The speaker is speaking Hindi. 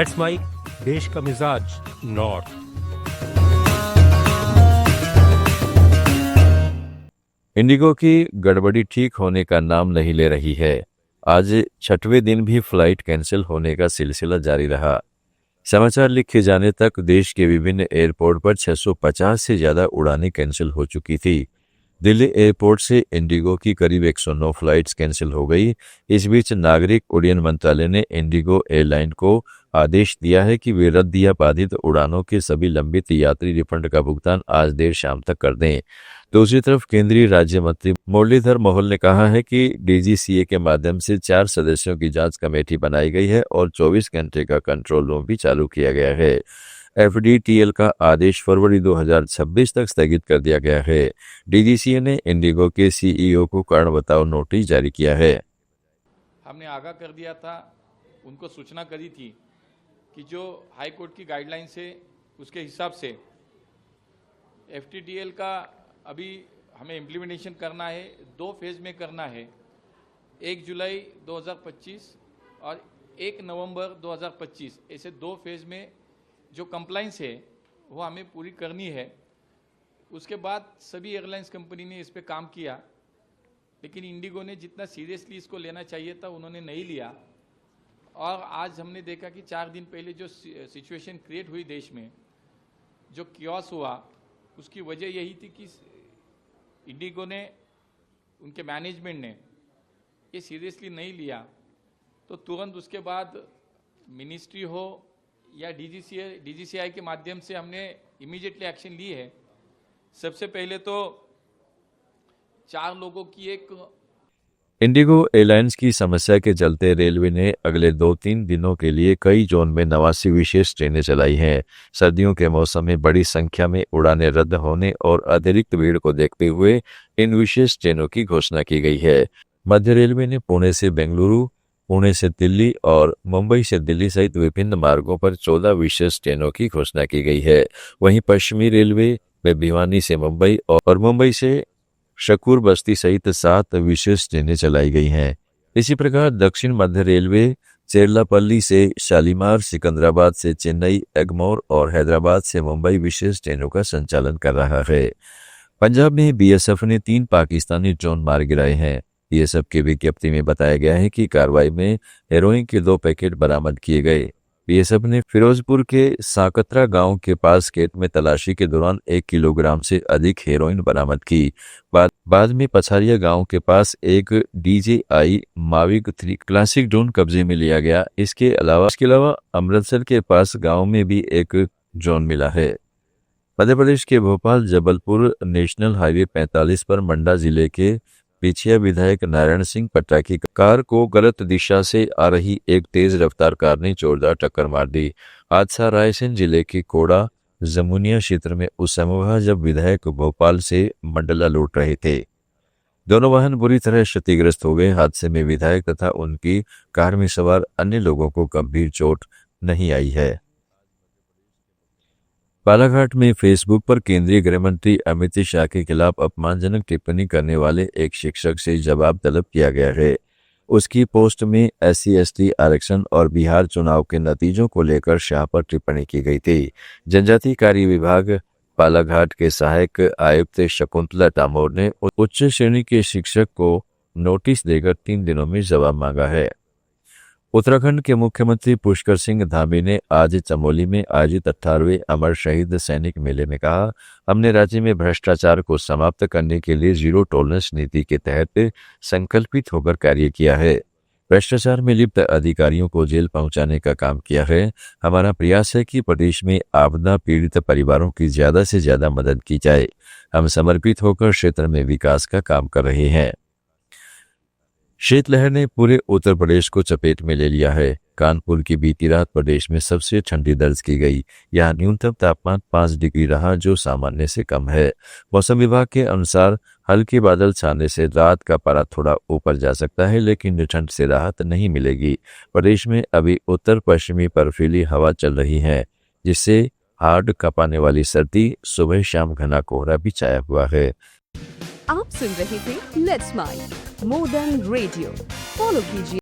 लेट्स माइक, देश का मिजाज नॉर्थ। इंडिगो की गड़बड़ी ठीक होने का नाम नहीं ले रही है। आज छठवें दिन भी फ्लाइट कैंसिल होने का सिलसिला जारी रहा। समाचार लिखे जाने तक देश के विभिन्न एयरपोर्ट पर 650 से ज्यादा उड़ानें कैंसिल हो चुकी थी। दिल्ली एयरपोर्ट से इंडिगो की करीब 109 फ्लाइट्स कैंसिल हो गई। इस बीच नागरिक उड्डयन मंत्रालय ने इंडिगो एयरलाइन को आदेश दिया है कि वे रद्द या बाधित उड़ानों के सभी लंबित यात्री रिफंड का भुगतान आज देर शाम तक कर दें। दूसरी तरफ केंद्रीय राज्य मंत्री मुरलीधर मोहोल ने कहा है कि डीजीसीए के माध्यम से 4 सदस्यों की जांच कमेटी बनाई गई है और 24 घंटे का कंट्रोल रूम भी चालू किया गया है। एफडीटीएल का आदेश फरवरी 2026 तक स्थगित कर दिया गया है। डीजीसीए ने इंडिगो के सीईओ को कारण बताओ नोटिस जारी किया है। हमने आगाह कर दिया था, उनको सूचना करी थी कि जो हाई कोर्ट की गाइडलाइंस है उसके हिसाब से एफडीटीएल का अभी हमें इम्प्लीमेंटेशन करना है, 2 फेज़ में करना है। 1 जुलाई 2025 और 1 नवंबर 2025, ऐसे 2 फेज़ में जो कंप्लाइंस है वो हमें पूरी करनी है। उसके बाद सभी एयरलाइंस कंपनी ने इस पे काम किया, लेकिन इंडिगो ने जितना सीरियसली इसको लेना चाहिए था उन्होंने नहीं लिया। और आज हमने देखा कि 4 दिन पहले जो सिचुएशन क्रिएट हुई देश में, जो कियोस हुआ, उसकी वजह यही थी कि इंडिगो ने, उनके मैनेजमेंट ने ये सीरियसली नहीं लिया। तो तुरंत उसके बाद मिनिस्ट्री हो या डीजीसीआई के माध्यम से हमने इमीडिएटली एक्शन ली है। सबसे पहले तो 4 लोगों की एक इंडिगो एयरलाइंस की समस्या के चलते रेलवे ने अगले 2-3 दिनों के लिए कई जोन में 89 विशेष ट्रेनें चलाई हैं। सर्दियों के मौसम में बड़ी संख्या में उड़ानें रद्द होने और अतिरिक्त भीड़ को देखते हुए इन विशेष ट्रेनों की घोषणा की गई है। मध्य रेलवे ने पुणे से बेंगलुरु, पुणे से दिल्ली और मुंबई से दिल्ली सहित विभिन्न मार्गों पर 14 विशेष ट्रेनों की घोषणा की गई है। वहीं पश्चिमी रेलवे में भिवानी से मुंबई और मुंबई से शकूर बस्ती सहित 7 विशेष ट्रेनें चलाई गई हैं। इसी प्रकार दक्षिण मध्य रेलवे चेरलापल्ली से शालीमार, सिकंदराबाद से चेन्नई, एगमोर और हैदराबाद से मुंबई विशेष ट्रेनों का संचालन कर रहा है। पंजाब में बीएसएफ ने 3 पाकिस्तानी ड्रोन मार गिराए हैं। बीएसएफ की विज्ञप्ति में बताया गया है कि कार्रवाई में हेरोइन के 2 पैकेट बरामद किए गए। बीएसएफ ने फिरोजपुर के साकत्रा गांव के पास खेत में तलाशी के दौरान 1 किलोग्राम से अधिक हेरोइन बरामद की। बाद में पछारिया गांव के पास एक DJI Mavic 3 क्लासिक ड्रोन कब्जे में लिया गया। इसके अलावा अमृतसर के पास गांव में भी एक ड्रोन मिला है। मध्य प्रदेश के भोपाल जबलपुर नेशनल हाईवे 45 पर मंडा जिले के पिछिया विधायक नारायण सिंह पट्टा की कार को गलत दिशा से आ रही एक तेज रफ्तार कार ने जोरदार टक्कर मार दी। हादसा रायसेन जिले के कोड़ा जमुनिया क्षेत्र में उस समय हुआ जब विधायक भोपाल से मंडला लौट रहे थे। दोनों वाहन बुरी तरह क्षतिग्रस्त हो गए। हादसे में विधायक तथा उनकी कार में सवार अन्य लोगों को गंभीर चोट नहीं आई है। बालाघाट में फेसबुक पर केंद्रीय गृह मंत्री अमित शाह के खिलाफ अपमानजनक टिप्पणी करने वाले एक शिक्षक से जवाब तलब किया गया है। उसकी पोस्ट में SC/ST आरक्षण और बिहार चुनाव के नतीजों को लेकर शाह पर टिप्पणी की गई थी। जनजातीय कार्य विभाग बालाघाट के सहायक आयुक्त शकुंतला डामोर ने उच्च श्रेणी के शिक्षक को नोटिस देकर 3 दिनों में जवाब मांगा है। उत्तराखंड के मुख्यमंत्री पुष्कर सिंह धामी ने आज चमोली में आयोजित 18वें अमर शहीद सैनिक मेले में कहा, हमने राज्य में भ्रष्टाचार को समाप्त करने के लिए जीरो टॉलरेंस नीति के तहत संकल्पित होकर कार्य किया है। भ्रष्टाचार में लिप्त अधिकारियों को जेल पहुंचाने का काम किया है। हमारा प्रयास है कि प्रदेश में आपदा पीड़ित परिवारों की ज्यादा से ज्यादा मदद की जाए। हम समर्पित होकर क्षेत्र में विकास का काम कर रहे हैं। शीतलहर ने पूरे उत्तर प्रदेश को चपेट में ले लिया है। कानपुर की बीती रात प्रदेश में सबसे ठंडी दर्ज की गई। यहाँ न्यूनतम तापमान 5 डिग्री रहा, जो सामान्य से कम है। मौसम विभाग के अनुसार हल्के बादल छाने से रात का पारा थोड़ा ऊपर जा सकता है, लेकिन ठंड से राहत नहीं मिलेगी। प्रदेश में अभी उत्तर पश्चिमी बर्फीली हवा चल रही है, जिससे हाड़ कांपने वाली सर्दी, सुबह शाम घना कोहरा भी छाया हुआ है। आप सुन रहे थे let's mike more than radio. Follow कीजिए